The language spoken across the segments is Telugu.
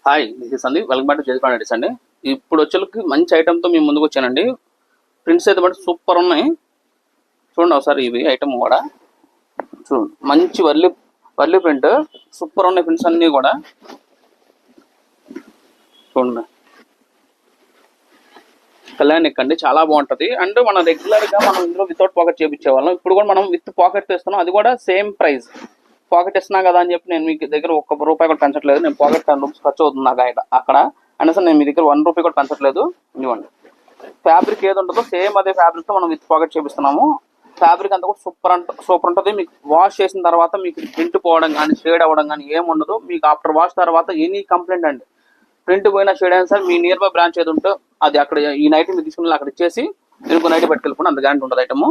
Hi, this is Sandeep. Welcome back to చేతి ప్లానెట్స్ అండి. ఇప్పుడు వచ్చేకి మంచి ఐటమ్తో మేము ముందుకు వచ్చానండి. ప్రింట్స్ అయితే బట్టి సూపర్ ఉన్నాయి. చూడండి ఒకసారి ఇవి ఐటమ్ కూడా చూడండి. మంచి వర్లీ ప్రింట్ సూపర్ ఉన్నాయి. ప్రింట్స్ అన్నీ కూడా చూడండి. కళ్యాణ్ ఎక్కండి, చాలా బాగుంటుంది. అండ్ మనం రెగ్యులర్గా మనం ఇందులో వితౌట్ పాకెట్ చేయించే వాళ్ళం. ఇప్పుడు కూడా మనం విత్ పాకెట్ తెస్తున్నాం, అది కూడా సేమ్ ప్రైస్. పాకెట్ ఇస్తున్నా కదా అని చెప్పి నేను మీ దగ్గర ఒక్క రూపాయి కూడా పెంచట్లేదు. నేను పాకెట్ 10 రూపీస్ ఖర్చు అవుతుంది నాకు అక్కడ అనేసి నేను మీ దగ్గర 1 రూపాయి కూడా పెంచట్లేదు. ఇవ్వండి, ఫ్యాబ్రిక్ ఏది ఉంటుందో సేమ్ అదే ఫ్యాబ్రిక్తో మనం విత్ పాకెట్ చేపిస్తున్నాము. ఫ్యాబ్రిక్ అంతా కూడా సూపర్ ఉంటుంది. మీకు వాష్ చేసిన తర్వాత మీకు ప్రింట్ పోవడం కానీ షేడ్ అవ్వడం కానీ ఏముండదు. మీకు ఆఫ్టర్ వాష్ తర్వాత ఎనీ కంప్లైంట్ అండి, ప్రింట్ పోయినా షేడ్ అయినా sir me near by branch ఏది ఉంటే అది అక్కడ ఈ నైట్ మీరు తీసుకుని అక్కడ ఇచ్చేసి మీరు నైట్ పట్టుకెళ్ళిపోండి, అంత గ్యారెంటీ ఉంటుంది ఐటమ్.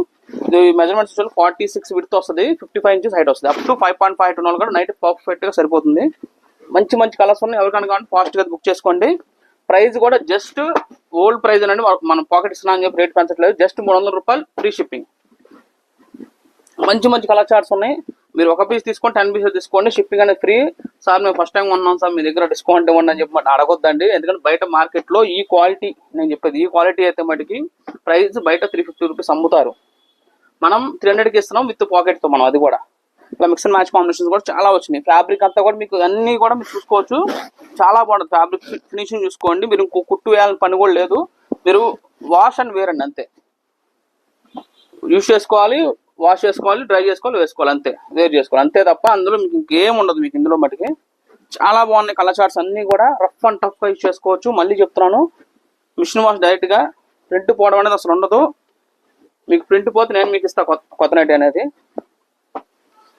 ఇది మెజర్మెంట్స్ 46 విడ్త్ వస్తుంది, 55 ఇంచెస్ హైట్ వస్తుంది. అప్ టు 5.5 టన్ కూడా నైట్ పర్ఫెక్ట్ గా సరిపోతుంది. మంచి మంచి కలర్స్ ఉన్నాయి. ఎవరికైనా కానీ ఫాస్ట్ గా బుక్ చేసుకోండి. ప్రైస్ కూడా జస్ట్ ఓల్డ్ ప్రైస్ అండి, మనం పాకెట్ ఇస్తున్నా అని చెప్పి రేట్ పెంచట్లేదు. జస్ట్ 300 రూపాయలు ఫ్రీ షిప్పింగ్. మంచి మంచి కలర్ చార్ట్స్ ఉన్నాయి. మీరు ఒక పీస్ తీసుకొని 10 పీసెస్ తీసుకోండి, షిప్పింగ్ అనేది ఫ్రీ. సార్ మేము ఫస్ట్ టైం ఉన్నాం సార్, మీ దగ్గర డిస్కౌంట్ ఇవ్వండి అని చెప్పి అడగొద్దండి. ఎందుకంటే బయట మార్కెట్లో ఈ క్వాలిటీ, నేను చెప్పేది ఈ క్వాలిటీ అయితే మటుకి ప్రైస్ బయట 350 రూపీస్ అమ్ముతారు. మనం 300కి ఇస్తున్నాం విత్ పాకెట్తో. మనం అది కూడా ఇలా మిక్స్ అండ్ మ్యాచ్ కాంబినేషన్స్ కూడా చాలా వచ్చినాయి. ఫ్యాబ్రిక్ అంతా కూడా మీకు అన్నీ కూడా మీరు చూసుకోవచ్చు, చాలా బాగుంటుంది. ఫ్యాబ్రిక్ ఫినిషింగ్ చూసుకోండి. మీరు ఇంకో కుట్టు వేయాలని పని కూడా లేదు. మీరు వాష్ అండ్ వేర్ అండి, అంతే. యూస్ చేసుకోవాలి, వాష్ చేసుకోవాలి, డ్రై చేసుకోవాలి, వేసుకోవాలి, అంతే. వేర్ చేసుకోవాలి, అంతే తప్ప అందులో మీకు ఇంకేం ఉండదు. మీకు ఇందులో మటుకి చాలా బాగున్నాయి కలర్ చార్ట్స్ అన్నీ కూడా. రఫ్ అండ్ టఫ్గా యూస్ చేసుకోవచ్చు. మళ్ళీ చెప్తున్నాను, మిషన్ వాష్ డైరెక్ట్గా ప్రింట్ పోవడం అనేది అసలు ఉండదు. మీకు ప్రింట్ పోతే నేను మీకు ఇస్తాను కొత్త నైట్ అనేది.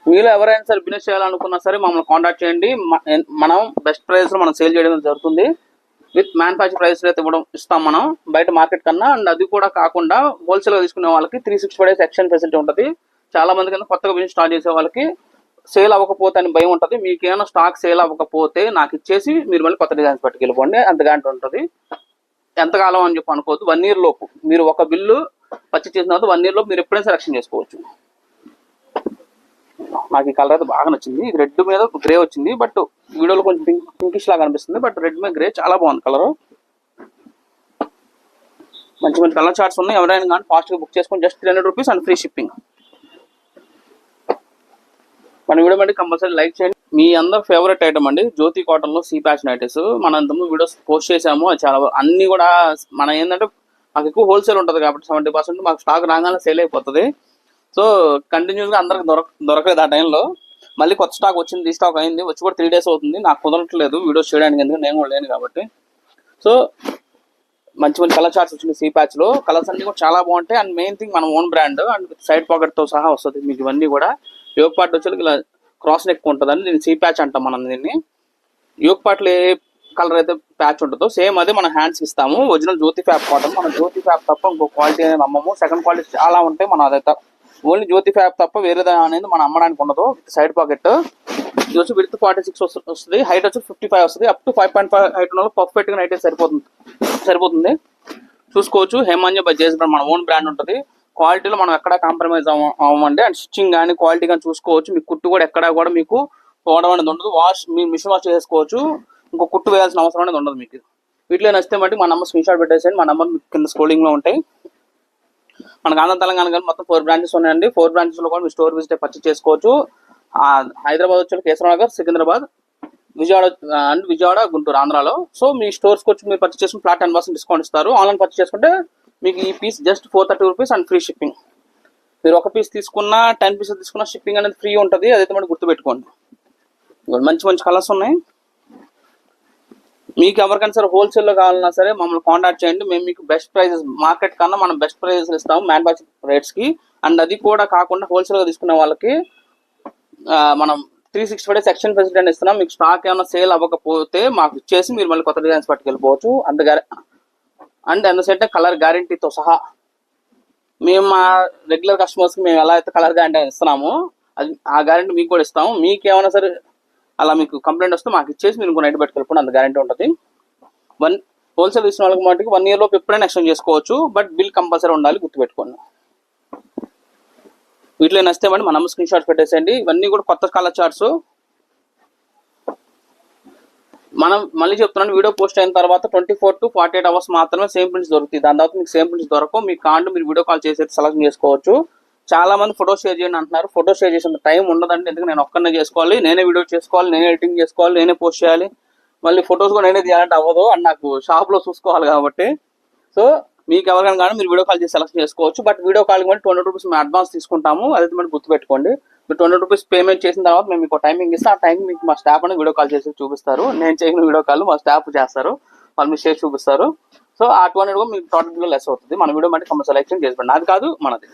మీలో ఎవరైనా సరే బిజినెస్ చేయాలనుకున్నా సరే మమ్మల్ని కాంటాక్ట్ చేయండి. మనం బెస్ట్ ప్రైస్లో మనం సేల్ చేయడం జరుగుతుంది. విత్ మ్యానుఫ్యాక్చర్ ప్రైస్ అయితే ఇస్తాం మనం బయట మార్కెట్ కన్నా. అండ్ అది కూడా కాకుండా హోల్సేల్గా తీసుకునే వాళ్ళకి 365 డేస్ ఎక్స్చేంజ్ ఫెసిలిటీ ఉంటుంది. చాలా మంది కింద కొత్తగా బిజినెస్ స్టార్ట్ చేసే వాళ్ళకి సేల్ అవ్వకపోతే అని భయం ఉంటుంది. మీకు ఏమైనా స్టాక్ సేల్ అవ్వకపోతే నాకు ఇచ్చేసి మీరు మళ్ళీ కొత్త డిజైన్స్ పట్టుకెళ్ళిపోండి, అంత గ్యారెంటీ ఉంటుంది. ఎంతకాలం అని చెప్పి అనుకోవద్దు. 1 ఇయర్ లోపు మీరు ఒక బిల్లు పర్చేస్ చేసిన తర్వాత 1 ఇయర్ లోపు మీరు ఎప్పుడైనా సెలెక్షన్ చేసుకోవచ్చు. నాకు ఈ కలర్ అయితే బాగా నచ్చింది. ఇది రెడ్ మీద గ్రే వచ్చింది, బట్ వీడియోలో కొంచెం పింకిష్ లాగా అనిపిస్తుంది. బట్ రెడ్ మీద గ్రే చాలా బాగుంది కలర్. మంచి మంచి కలర్ చార్ట్స్ ఉన్నాయి. ఎవరైనా కానీ ఫాస్ట్గా బుక్ చేసుకొని just 300 rupees and free shipping. మన వీడియో మళ్ళీ కంపల్సరీ లైక్ చేయండి. మీ అందరు ఫేవరెట్ ఐటమ్ అండి, జ్యోతి కాటన్లో సీ ప్యాచ్ నైటీస్. మనం ఇంతకుముందు వీడియోస్ పోస్ట్ చేసాము. అది చాలా అన్నీ కూడా మనం ఏంటంటే మాకు ఎక్కువ హోల్సేల్ ఉంటుంది కాబట్టి 70% మాకు స్టాక్ రాగానే సేల్ అయిపోతుంది. సో కంటిన్యూస్గా అందరికి దొరకలేదు ఆ టైంలో. మళ్ళీ కొత్త స్టాక్ వచ్చింది, రీస్టాక్ అయింది. వచ్చి కూడా 3 days అవుతుంది. నాకు కుదరట్లేదు వీడియోస్ చేయడానికి, ఎందుకంటే నేను కూడా లేను కాబట్టి. సో మంచి మంచి కలర్ చార్ట్స్ వచ్చింది సీ ప్యాచ్లో. కలర్స్ అన్ని కూడా చాలా బాగుంటాయి. అండ్ మెయిన్ థింగ్ మన ఓన్ బ్రాండ్ అండ్ సైడ్ పాకెట్తో సహా వస్తుంది మీకు. ఇవన్నీ కూడా యోగ్ పార్ట్ వచ్చి ఇలా క్రాస్ నెక్ ఉంటుందండి. దీన్ని సీ ప్యాచ్ అంటాం మనం దీన్ని. యోగ్ పార్ట్లో ఏ కలర్ అయితే ప్యాచ్ ఉంటుందో సేమ్ అదే మనం హ్యాండ్స్ ఇస్తాము. ఒరిజినల్ జ్యోతి ఫ్యాబ్ కాటన్. మనం జ్యోతి ఫ్యాబ్ తప్ప ఇంకో క్వాలిటీ అనేది అమ్మము. సెకండ్ క్వాలిటీ చాలా ఉంటాయి. మనం అదైతే ఓన్లీ జ్యోతి ఫ్యాబ్ తప్ప వేరేదా అనేది మనం అమ్మడానికి ఉండదు. సైడ్ పాకెట్ ఇది వచ్చి విడ్త్ 46 వస్తుంది, హైట్ వచ్చి 55 వస్తుంది. అప్ టు 5.5 హైట్ ఉన్న పర్ఫెక్ట్గా నైట్ సరిపోతుంది. చూసుకోవచ్చు. హేమాంజ బై జేస్ బ్రాండ్ మన ఓన్ బ్రాండ్ ఉంటుంది. క్వాలిటీలో మనం ఎక్కడా కాంప్రమైజ్ అవ్వమండి. అండ్ స్టిచ్చింగ్ కానీ క్వాలిటీ కానీ చూసుకోవచ్చు. మీకు కుట్టు కూడా ఎక్కడా కూడా మీకు పోవడం అనేది ఉండదు. మీ మిషన్ వాష్ చేసుకోవచ్చు. ఇంకో కుట్టు వేయాల్సిన అవసరం అనేది ఉండదు మీకు. వీటిలో నచ్చితే మట్టి మా నెంబర్ స్క్రీన్ షాట్ పెట్టేసేయండి. మా నెంబర్ కింద స్క్రోలింగ్లో ఉంటాయి. మనకు ఆంధ్ర తెలంగాణ కానీ మొత్తం 4 బ్రాంచెస్ ఉన్నాయండి. 4 బ్రాంచెస్లో కూడా మీరు స్టోర్ విజిట్ పర్చేస్ చేసుకోవచ్చు. హైదరాబాద్ వచ్చి కేశవ నగర్, సికింద్రాబాద్, విజయవాడ, గుంటూరు ఆంధ్రాలో. సో మీ స్టోర్స్కి వచ్చి మీరు పర్చేస్ చేసుకుని ఫ్లాట్ 10% డిస్కౌంట్ ఇస్తారు. ఆన్లైన్ పర్చేస్ చేసుకుంటే మీకు ఈ piece just 430 rupees and free shipping. మీరు ఒక పీస్ తీసుకున్నా 10 పీసెస్ తీసుకున్నా షిప్పింగ్ అనేది ఫ్రీ ఉంటుంది. అదైతే మనం గుర్తుపెట్టుకోండి. మంచి మంచి కలర్స్ ఉన్నాయి. మీకు ఎవరికైనా సరే హోల్సేల్లో కావాలన్నా సరే మమ్మల్ని కాంటాక్ట్ చేయండి. మేము మీకు బెస్ట్ ప్రైజెస్, మార్కెట్ కన్నా మనం బెస్ట్ ప్రైజెస్ ఇస్తాము మ్యానుఫ్యాక్చర్ రేట్స్కి. అండ్ అది కూడా కాకుండా హోల్సేల్గా తీసుకునే వాళ్ళకి మనం 365 డేస్ ఎక్స్చేంజ్ ఫెసిలిటీ అని ఇస్తున్నాం. మీకు స్టాక్ ఏమైనా సేల్ అవ్వకపోతే మాకు ఇచ్చేసి మీరు మళ్ళీ కొత్త డిజైన్స్ పట్టుకెళ్ళిపోవచ్చు. అండ్ సెట్ కలర్ గ్యారంటీతో సహా మేము మా రెగ్యులర్ కస్టమర్స్కి మేము ఎలా అయితే కలర్ గ్యారంటీ ఇస్తున్నామో అది ఆ గ్యారంటీ మీకు కూడా ఇస్తాము. మీకు ఏమైనా సరే అలా మీకు కంప్లైంట్ వస్తే మాకు ఇచ్చేసి మీరు ఇంకో నైట్ పెట్టుకెళ్ళిపోండి, అంత గ్యారంటీ ఉంటుంది. హోల్సేల్ ఇచ్చిన వాళ్ళకి మటుకు 1 ఇయర్ లోపు ఎప్పుడైనా ఎక్స్చేంజ్ చేసుకోవచ్చు. బట్ బిల్ కంపల్సరీ ఉండాలి, గుర్తుపెట్టుకోండి. వీటిలో నచ్చితే మళ్ళీ మా నెంబర్ స్క్రీన్ షాట్ పెట్టేసేయండి. ఇవన్నీ కూడా కొత్త కలర్ చార్ట్స్. మనం మళ్ళీ చెప్తున్నాను, వీడియో పోస్ట్ అయిన తర్వాత 24 to 48 అవర్స్ మాత్రమే సేమ్ ప్రింట్స్ దొరుకుతాయి. దాని తర్వాత మీకు సేమ్ ప్రింట్స్ దొరకవు. మీ కార్డు మీరు వీడియో కాల్ చేసి సెలెక్ట్ చేసుకోవచ్చు. చాలా మంది ఫోటో షేర్ చేయండి అంటున్నారు. ఫోటో షేర్ చేసేంత టైం ఉండదండి. ఎందుకంటే నేను ఒక్కనే చేసుకోవాలి, నేనే వీడియో చేసుకోవాలి, నేనే ఎడిటింగ్ చేసుకోవాలి, నేనే పోస్ట్ చేయాలి, మళ్ళీ ఫొటోస్ కూడా నేనే తీయాలంటే అవ్వదు అండ్ నాకు షాప్ లో చూసుకోవాలి కాబట్టి. సో మీకు ఎవరికైనా కానీ మీరు వీడియో కాల్ చేసి సెలెక్ట్ చేసుకోవచ్చు. బట్ వీడియో కాల్ కూడా 20 రూపీస్ మేము అడ్వాన్స్ తీసుకుంటాము. అదైతే మీరు గుర్తుపెట్టుకోండి. మీరు 20 రూపీస్ పేమెంట్ చేసిన తర్వాత మేము మీకు టైమింగ్ ఇస్తే ఆ టైం మీకు మా స్టాఫ్ అనేది వీడియో కాల్ చేసి చూపిస్తారు. నేను చేయని వీడియో కాల్ మా స్టాఫ్ చేస్తారు, వాళ్ళు మీకు చేసి చూపిస్తారు. సో ఆ 200 కూడా మీకు టోటల్ లెస్ అవుతుంది. మన వీడియో బట్టి కంపల్సరీ సెలెక్షన్ చేసుకోండి. అది కాదు మనది.